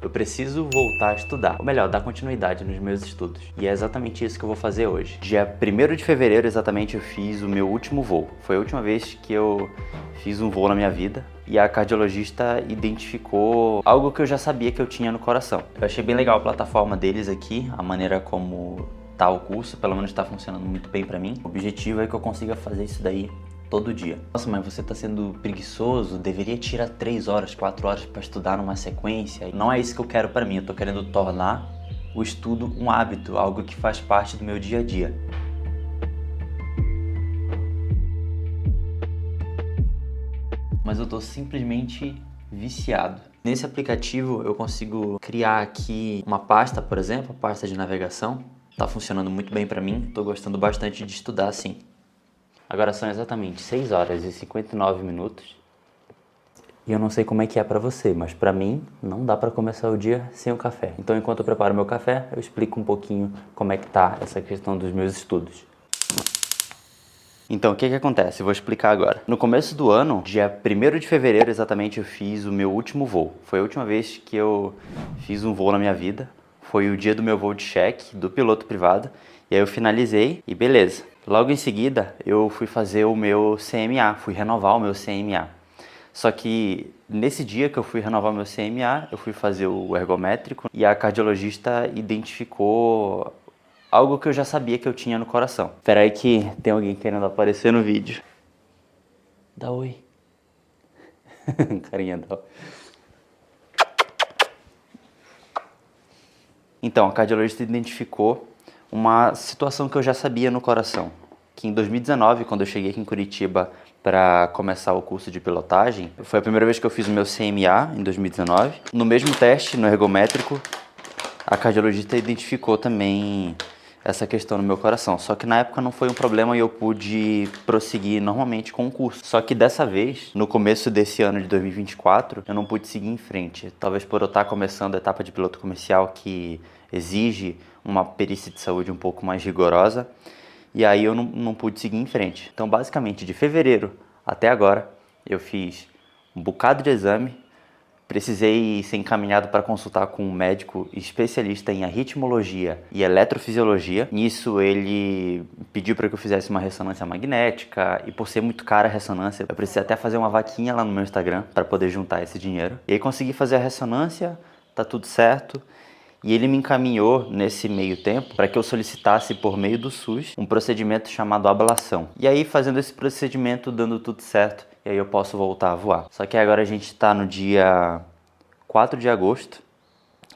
eu preciso voltar a estudar, ou melhor, dar continuidade nos meus estudos. E é exatamente isso que eu vou fazer hoje. Dia 1º de fevereiro, exatamente, eu fiz o meu último voo. Foi a última vez que eu fiz um voo na minha vida. E a cardiologista identificou algo que eu já sabia que eu tinha no coração. Eu achei bem legal a plataforma deles aqui, a maneira como tá o curso, pelo menos tá funcionando muito bem pra mim. O objetivo é que eu consiga fazer isso daí todo dia. Nossa, mas você tá sendo preguiçoso, deveria tirar 3 horas, 4 horas pra estudar numa sequência. Não é isso que eu quero pra mim, eu tô querendo tornar o estudo um hábito, algo que faz parte do meu dia a dia. Mas eu tô simplesmente viciado. Nesse aplicativo eu consigo criar aqui uma pasta, por exemplo, a pasta de navegação. Tá funcionando muito bem pra mim, tô gostando bastante de estudar assim. Agora são exatamente 6 horas e 59 minutos. E eu não sei como é que é pra você, mas pra mim não dá pra começar o dia sem o café. Então enquanto eu preparo meu café, eu explico um pouquinho como é que tá essa questão dos meus estudos. Então, o que acontece? Eu vou explicar agora. No começo do ano, dia 1º de fevereiro exatamente, eu fiz o meu último voo. Foi a última vez que eu fiz um voo na minha vida. Foi o dia do meu voo de cheque, do piloto privado. E aí eu finalizei e beleza. Logo em seguida, eu fui fazer o meu CMA, fui renovar o meu CMA. Só que nesse dia que eu fui renovar o meu CMA, eu fui fazer o ergométrico e a cardiologista identificou algo que eu já sabia que eu tinha no coração. Espera aí que tem alguém querendo aparecer no vídeo. Dá oi. Carinha dá. Então, a cardiologista identificou uma situação que eu já sabia no coração. Que em 2019, quando eu cheguei aqui em Curitiba para começar o curso de pilotagem, foi a primeira vez que eu fiz o meu CMA, em 2019. No mesmo teste, no ergométrico, a cardiologista identificou também essa questão no meu coração. Só que na época não foi um problema e eu pude prosseguir normalmente com o curso. Só que dessa vez, no começo desse ano de 2024, eu não pude seguir em frente. Talvez por eu estar começando a etapa de piloto comercial, que exige uma perícia de saúde um pouco mais rigorosa. E aí eu não pude seguir em frente. Então, basicamente, de fevereiro até agora, eu fiz um bocado de exame. Precisei ser encaminhado para consultar com um médico especialista em arritmologia e eletrofisiologia. Nisso ele pediu para que eu fizesse uma ressonância magnética e por ser muito cara a ressonância, eu precisei até fazer uma vaquinha lá no meu Instagram para poder juntar esse dinheiro. E aí consegui fazer a ressonância, tá tudo certo. E ele me encaminhou nesse meio tempo para que eu solicitasse por meio do SUS um procedimento chamado ablação. E aí fazendo esse procedimento, dando tudo certo, e aí eu posso voltar a voar. Só que agora a gente está no dia 4 de agosto.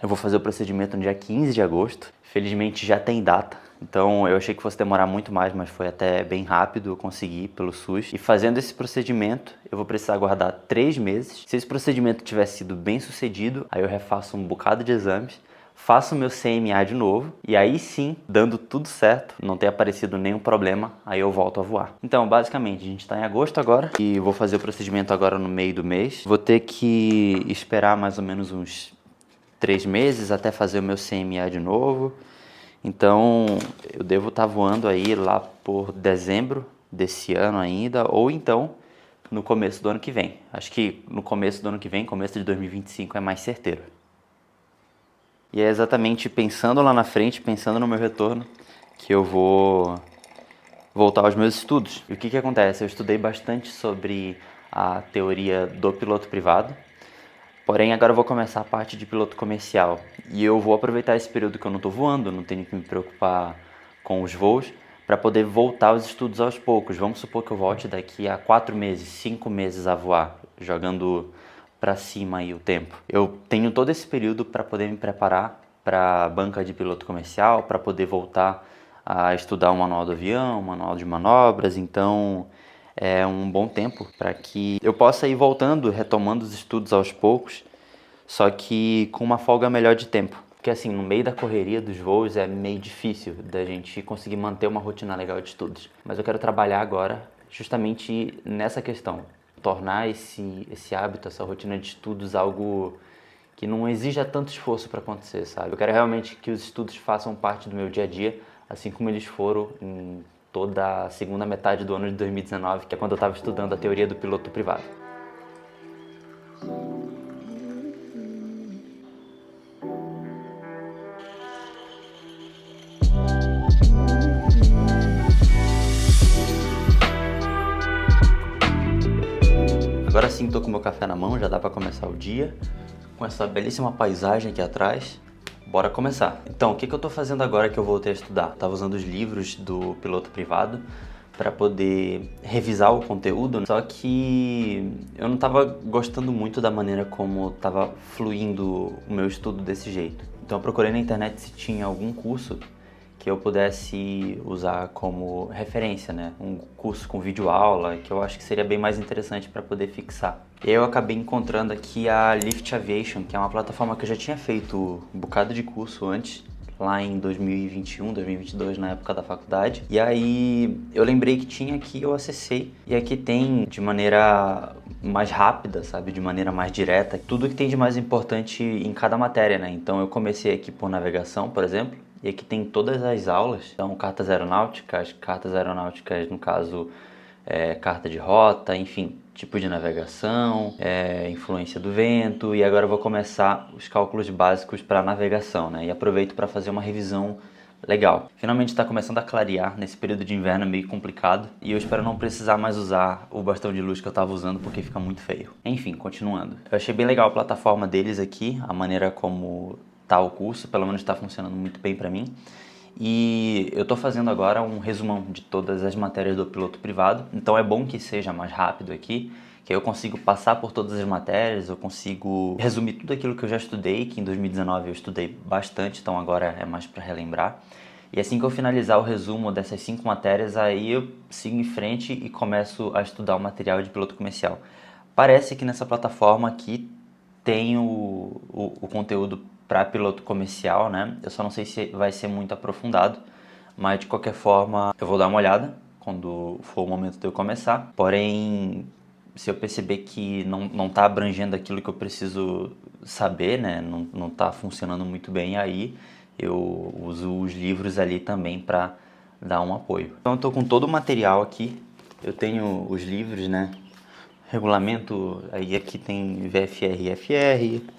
Eu vou fazer o procedimento no dia 15 de agosto. Felizmente já tem data. Então eu achei que fosse demorar muito mais, mas foi até bem rápido, eu consegui pelo SUS. E fazendo esse procedimento, eu vou precisar aguardar 3 meses. Se esse procedimento tiver sido bem sucedido, aí eu refaço um bocado de exames. Faço o meu CMA de novo e aí sim, dando tudo certo, não ter aparecido nenhum problema, aí eu volto a voar. Então, basicamente, a gente está em agosto agora e vou fazer o procedimento agora no meio do mês. Vou ter que esperar mais ou menos uns 3 meses até fazer o meu CMA de novo. Então, eu devo estar voando aí lá por dezembro desse ano ainda, ou então no começo do ano que vem. Acho que no começo do ano que vem, começo de 2025 é mais certeiro. E é exatamente pensando lá na frente, pensando no meu retorno, que eu vou voltar aos meus estudos. E o que acontece? Eu estudei bastante sobre a teoria do piloto privado, porém agora eu vou começar a parte de piloto comercial. E eu vou aproveitar esse período que eu não estou voando, não tenho que me preocupar com os voos, para poder voltar aos estudos aos poucos. Vamos supor que eu volte daqui a 4 meses, 5 meses a voar, jogando para cima aí o tempo. Eu tenho todo esse período para poder me preparar para a banca de piloto comercial, para poder voltar a estudar o manual do avião, o manual de manobras, então é um bom tempo para que eu possa ir voltando, retomando os estudos aos poucos, só que com uma folga melhor de tempo. Porque assim, no meio da correria dos voos é meio difícil da gente conseguir manter uma rotina legal de estudos. Mas eu quero trabalhar agora justamente nessa questão. Tornar esse hábito, essa rotina de estudos algo que não exija tanto esforço para acontecer, sabe? Eu quero realmente que os estudos façam parte do meu dia a dia, assim como eles foram em toda a segunda metade do ano de 2019, que é quando eu estava estudando a teoria do piloto privado. sim tô com meu café na mão, já dá para começar o dia, com essa belíssima paisagem aqui atrás. Bora começar. Então, o que eu tô fazendo agora que eu voltei a estudar? Tava usando os livros do piloto privado para poder revisar o conteúdo, só que eu não tava gostando muito da maneira como tava fluindo o meu estudo desse jeito. Então eu procurei na internet se tinha algum curso que eu pudesse usar como referência, né? Um curso com videoaula, que eu acho que seria bem mais interessante para poder fixar. E aí eu acabei encontrando aqui a Lift Aviation, que é uma plataforma que eu já tinha feito um bocado de curso antes, lá em 2021, 2022, na época da faculdade. E aí eu lembrei que tinha aqui, eu acessei. E aqui tem de maneira mais rápida, sabe? De maneira mais direta, tudo que tem de mais importante em cada matéria, né? Então eu comecei aqui por navegação, por exemplo. E aqui tem todas as aulas, então cartas aeronáuticas no caso, carta de rota, enfim, tipo de navegação, influência do vento, e agora eu vou começar os cálculos básicos para navegação, né? E aproveito para fazer uma revisão legal. Finalmente está começando a clarear nesse período de inverno meio complicado, e eu espero não precisar mais usar o bastão de luz que eu estava usando porque fica muito feio. Enfim, continuando. Eu achei bem legal a plataforma deles aqui, a maneira como tá o curso, pelo menos está funcionando muito bem para mim. E eu estou fazendo agora um resumão de todas as matérias do piloto privado, então é bom que seja mais rápido aqui, que eu consigo passar por todas as matérias, eu consigo resumir tudo aquilo que eu já estudei, que em 2019 eu estudei bastante, então agora é mais para relembrar. E assim que eu finalizar o resumo dessas 5 matérias, aí eu sigo em frente e começo a estudar o material de piloto comercial. Parece que nessa plataforma aqui tem o conteúdo para piloto comercial, né? Eu só não sei se vai ser muito aprofundado, mas de qualquer forma eu vou dar uma olhada quando for o momento de eu começar. Porém, se eu perceber que não tá abrangendo aquilo que eu preciso saber, né? Não tá funcionando muito bem, aí eu uso os livros ali também para dar um apoio. Então eu tô com todo o material aqui, eu tenho os livros, né? Regulamento, aí aqui tem VFR e FR,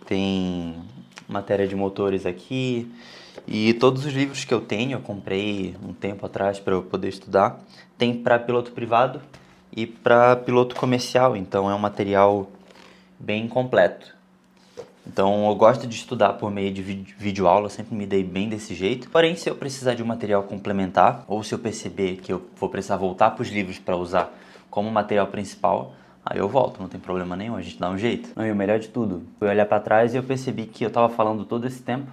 tem matéria de motores aqui, e todos os livros que eu tenho, eu comprei um tempo atrás para eu poder estudar, tem para piloto privado e para piloto comercial, então é um material bem completo. Então eu gosto de estudar por meio de videoaula, sempre me dei bem desse jeito. Porém, se eu precisar de um material complementar, ou se eu perceber que eu vou precisar voltar para os livros para usar como material principal, aí eu volto, não tem problema nenhum, a gente dá um jeito. E o melhor de tudo, foi olhar para trás e eu percebi que eu tava falando todo esse tempo,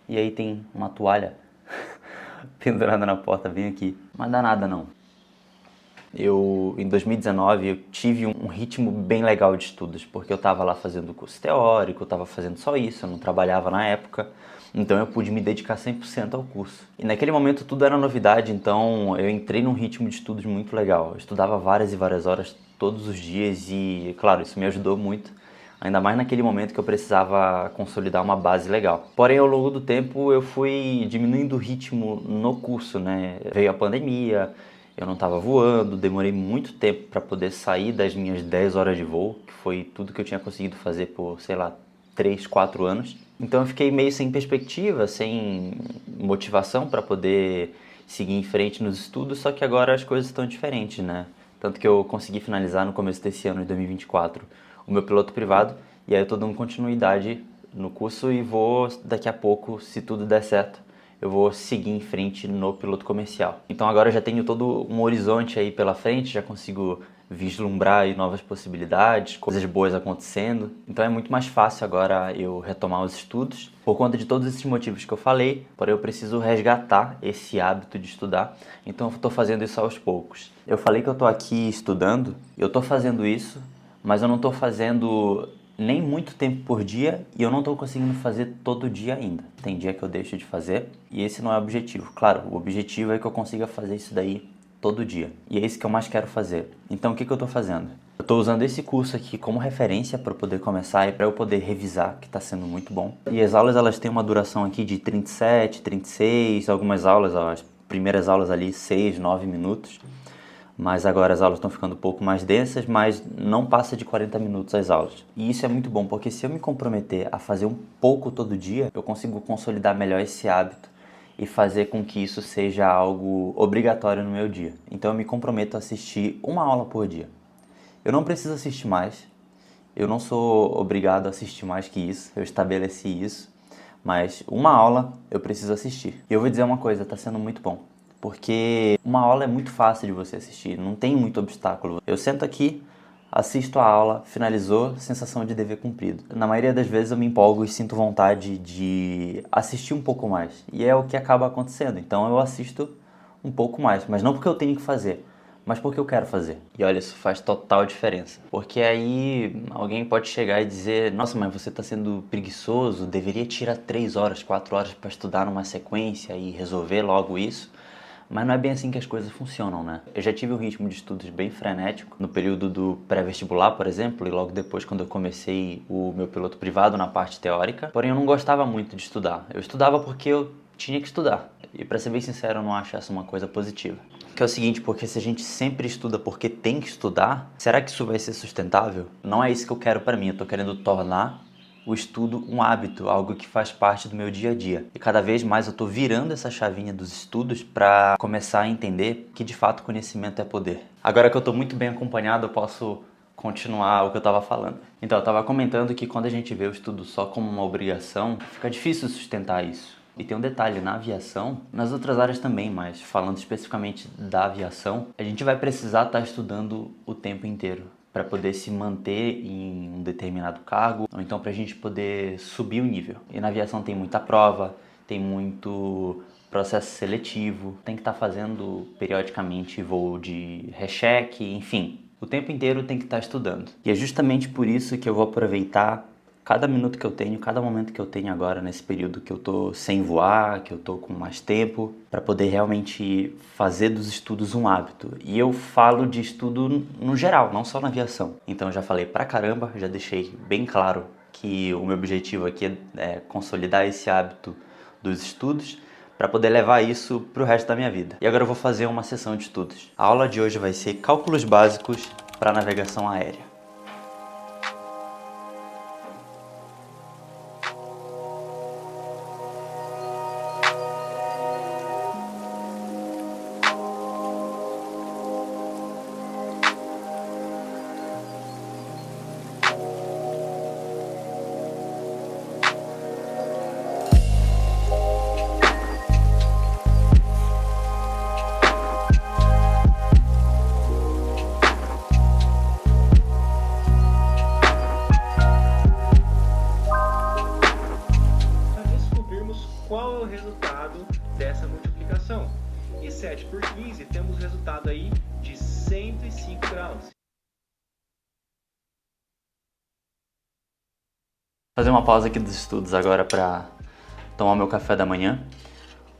e aí tem uma toalha pendurada na porta bem aqui. Mas dá nada não. Em 2019, eu tive um ritmo bem legal de estudos, porque eu estava lá fazendo curso teórico, eu estava fazendo só isso, eu não trabalhava na época, então eu pude me dedicar 100% ao curso. E naquele momento tudo era novidade, então eu entrei num ritmo de estudos muito legal. Eu estudava várias e várias horas todos os dias e, claro, isso me ajudou muito, ainda mais naquele momento que eu precisava consolidar uma base legal. Porém, ao longo do tempo, eu fui diminuindo o ritmo no curso, né? Veio a pandemia, eu não estava voando, demorei muito tempo para poder sair das minhas 10 horas de voo, que foi tudo que eu tinha conseguido fazer por, sei lá, 3, 4 anos. Então eu fiquei meio sem perspectiva, sem motivação para poder seguir em frente nos estudos, só que agora as coisas estão diferentes, né? Tanto que eu consegui finalizar no começo desse ano, de 2024, o meu piloto privado, e aí eu tô dando continuidade no curso e vou, daqui a pouco, se tudo der certo, eu vou seguir em frente no piloto comercial. Então agora eu já tenho todo um horizonte aí pela frente, já consigo vislumbrar aí novas possibilidades, coisas boas acontecendo. Então é muito mais fácil agora eu retomar os estudos, por conta de todos esses motivos que eu falei, porém eu preciso resgatar esse hábito de estudar, então eu estou fazendo isso aos poucos. Eu falei que eu estou aqui estudando, eu estou fazendo isso, mas eu não estou fazendo nem muito tempo por dia e eu não estou conseguindo fazer todo dia ainda. Tem dia que eu deixo de fazer e esse não é o objetivo. Claro, o objetivo é que eu consiga fazer isso daí todo dia. E é isso que eu mais quero fazer. Então o que eu estou fazendo? Eu estou usando esse curso aqui como referência para poder começar e para eu poder revisar, que está sendo muito bom. E as aulas elas têm uma duração aqui de 37, 36, algumas aulas, as primeiras aulas ali 6, 9 minutos. Mas agora as aulas estão ficando um pouco mais densas, mas não passa de 40 minutos as aulas. E isso é muito bom, porque se eu me comprometer a fazer um pouco todo dia, eu consigo consolidar melhor esse hábito e fazer com que isso seja algo obrigatório no meu dia. Então eu me comprometo a assistir uma aula por dia. Eu não preciso assistir mais, eu não sou obrigado a assistir mais que isso, eu estabeleci isso, mas uma aula eu preciso assistir. E eu vou dizer uma coisa, tá sendo muito bom, porque uma aula é muito fácil de você assistir, não tem muito obstáculo. Eu sento aqui, assisto a aula, finalizou, sensação de dever cumprido. Na maioria das vezes eu me empolgo e sinto vontade de assistir um pouco mais, e é o que acaba acontecendo, então eu assisto um pouco mais, mas não porque eu tenho que fazer, mas porque eu quero fazer. E olha, isso faz total diferença. Porque aí alguém pode chegar e dizer: nossa, mas você está sendo preguiçoso, deveria tirar 3 horas, 4 horas para estudar numa sequência e resolver logo isso. Mas não é bem assim que as coisas funcionam, né? Eu já tive um ritmo de estudos bem frenético no período do pré-vestibular, por exemplo, e logo depois quando eu comecei o meu piloto privado na parte teórica. Porém, eu não gostava muito de estudar. Eu estudava porque eu tinha que estudar. E pra ser bem sincero, eu não acho essa uma coisa positiva. Que é o seguinte, porque se a gente sempre estuda porque tem que estudar, será que isso vai ser sustentável? Não é isso que eu quero pra mim, eu tô querendo tornar o estudo um hábito, algo que faz parte do meu dia a dia. E cada vez mais eu tô virando essa chavinha dos estudos pra começar a entender que de fato conhecimento é poder. Agora que eu tô muito bem acompanhado, eu posso continuar o que eu estava falando. Então, eu estava comentando que quando a gente vê o estudo só como uma obrigação, fica difícil sustentar isso. E tem um detalhe, na aviação, nas outras áreas também, mas falando especificamente da aviação, a gente vai precisar estar estudando o tempo inteiro para poder se manter em um determinado cargo, ou então para a gente poder subir o nível. E na aviação tem muita prova, tem muito processo seletivo, tem que estar fazendo periodicamente voo de recheque, enfim. O tempo inteiro tem que estar estudando. E é justamente por isso que eu vou aproveitar cada minuto que eu tenho, cada momento que eu tenho agora nesse período que eu tô sem voar, que eu tô com mais tempo, para poder realmente fazer dos estudos um hábito. E eu falo de estudo no geral, não só na aviação. Então eu já falei pra caramba, já deixei bem claro que o meu objetivo aqui é consolidar esse hábito dos estudos para poder levar isso pro resto da minha vida. E agora eu vou fazer uma sessão de estudos. A aula de hoje vai ser cálculos básicos para navegação aérea. Qual é o resultado dessa multiplicação? E 7 por 15 temos o resultado aí de 105 graus. Vou fazer uma pausa aqui dos estudos agora para tomar meu café da manhã.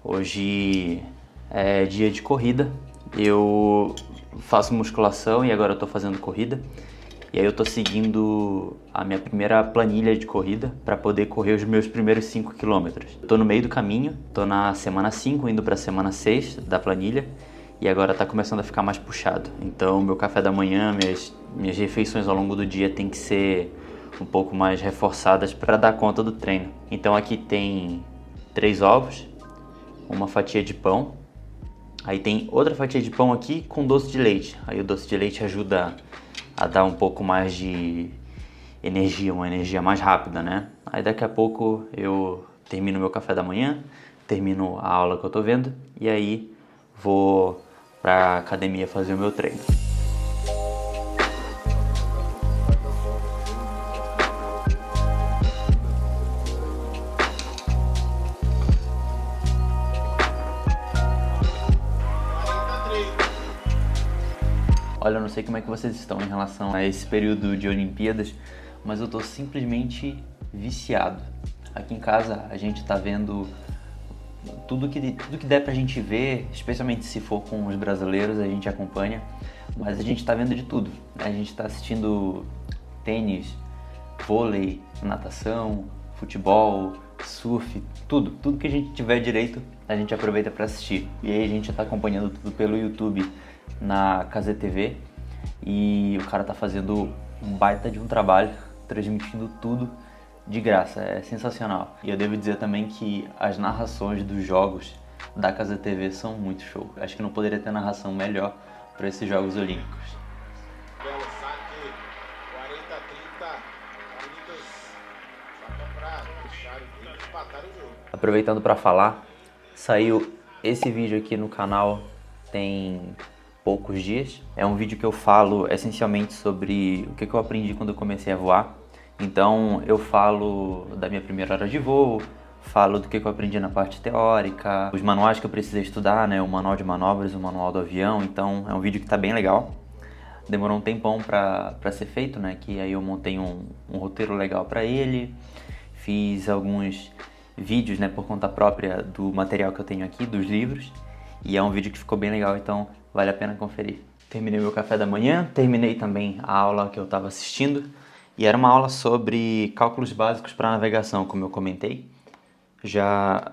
Hoje é dia de corrida. Eu faço musculação e agora eu tô fazendo corrida. E aí eu tô seguindo a minha primeira planilha de corrida para poder correr os meus primeiros 5 quilômetros. Eu tô no meio do caminho, tô na semana 5 indo para a semana 6 da planilha e agora tá começando a ficar mais puxado. Então meu café da manhã, minhas refeições ao longo do dia tem que ser um pouco mais reforçadas para dar conta do treino. Então aqui tem 3 ovos, uma fatia de pão, aí tem outra fatia de pão aqui com doce de leite. Aí o doce de leite ajuda a dar um pouco mais de energia, uma energia mais rápida, né? Aí daqui a pouco eu termino meu café da manhã, termino a aula que eu tô vendo e aí vou pra academia fazer o meu treino. Olha, eu não sei como é que vocês estão em relação a esse período de Olimpíadas, mas eu tô simplesmente viciado. Aqui em casa a gente tá vendo tudo que der pra gente ver, especialmente se for com os brasileiros, a gente acompanha, mas a gente tá vendo de tudo. A gente tá assistindo tênis, vôlei, natação, futebol, surf, tudo que a gente tiver direito, a gente aproveita para assistir. E aí a gente já tá acompanhando tudo pelo YouTube na Cazé TV e o cara tá fazendo um baita de um trabalho, transmitindo tudo de graça, é sensacional. E eu devo dizer também que as narrações dos jogos da Cazé TV são muito show. Acho que não poderia ter narração melhor para esses Jogos Olímpicos. Belo saque. Aproveitando para falar, saiu esse vídeo aqui no canal tem poucos dias. É um vídeo que eu falo essencialmente sobre o que eu aprendi quando eu comecei a voar. Então eu falo da minha primeira hora de voo, falo do que eu aprendi na parte teórica, os manuais que eu precisei estudar, né? O manual de manobras, o manual do avião. Então é um vídeo que tá bem legal. Demorou um tempão pra ser feito, né? Que aí eu montei um roteiro legal pra ele, fiz alguns vídeos, né, por conta própria do material que eu tenho aqui, dos livros, e é um vídeo que ficou bem legal, então vale a pena conferir. Terminei meu café da manhã, terminei também a aula que eu estava assistindo, e era uma aula sobre cálculos básicos para navegação, como eu comentei. Já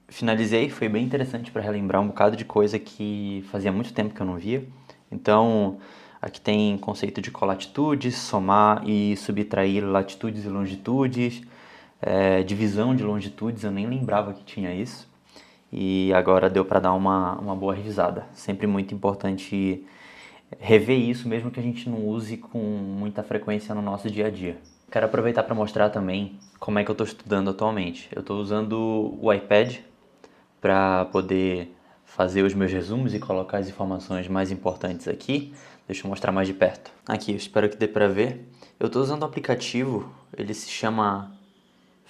finalizei, foi bem interessante para relembrar um bocado de coisa que fazia muito tempo que eu não via. Então, aqui tem conceito de colatitudes, somar e subtrair latitudes e longitudes, divisão de longitudes, eu nem lembrava que tinha isso. E agora deu para dar uma boa revisada. Sempre muito importante rever isso, mesmo que a gente não use com muita frequência no nosso dia a dia. Quero aproveitar para mostrar também como é que eu estou estudando atualmente. Eu estou usando o iPad para poder fazer os meus resumos e colocar as informações mais importantes aqui. Deixa eu mostrar mais de perto. Aqui, eu espero que dê para ver. Eu estou usando o aplicativo, ele se chama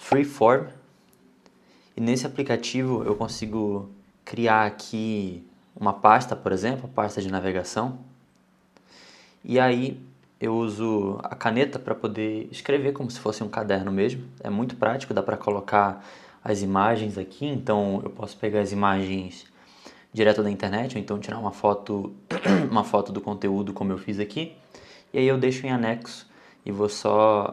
Freeform, e nesse aplicativo eu consigo criar aqui uma pasta, por exemplo, a pasta de navegação, e aí eu uso a caneta para poder escrever como se fosse um caderno mesmo. É muito prático, dá para colocar as imagens aqui, então eu posso pegar as imagens direto da internet, ou então tirar uma foto do conteúdo como eu fiz aqui, e aí eu deixo em anexo e vou só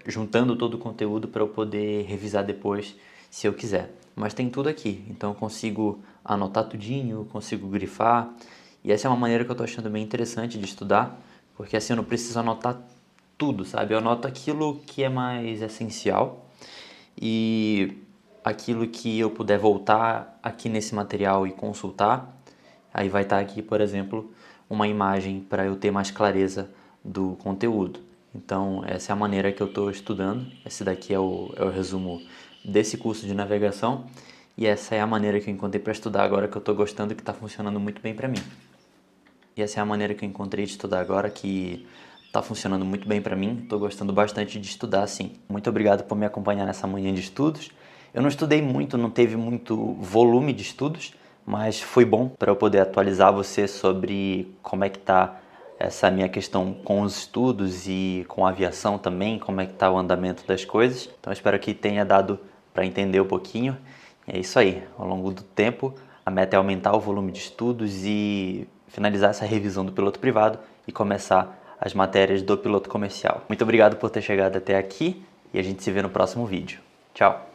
juntando todo o conteúdo para eu poder revisar depois se eu quiser. Mas tem tudo aqui, então eu consigo anotar tudinho, consigo grifar, e essa é uma maneira que eu estou achando bem interessante de estudar, porque assim eu não preciso anotar tudo, sabe? Eu anoto aquilo que é mais essencial e aquilo que eu puder voltar aqui nesse material e consultar, aí vai estar aqui, por exemplo, uma imagem para eu ter mais clareza do conteúdo. Então essa é a maneira que eu estou estudando. Esse daqui é o resumo desse curso de navegação, e essa é a maneira que eu encontrei para estudar agora, que eu estou gostando e que está funcionando muito bem para mim. E essa é a maneira que eu encontrei de estudar agora, que está funcionando muito bem para mim. Estou gostando bastante de estudar, sim. Muito obrigado por me acompanhar nessa manhã de estudos. Eu não estudei muito, não teve muito volume de estudos, mas foi bom para eu poder atualizar você sobre como é que está essa minha questão com os estudos e com a aviação também, como é que está o andamento das coisas. Então espero que tenha dado para entender um pouquinho. É isso aí, ao longo do tempo a meta é aumentar o volume de estudos e finalizar essa revisão do piloto privado e começar as matérias do piloto comercial. Muito obrigado por ter chegado até aqui e a gente se vê no próximo vídeo. Tchau!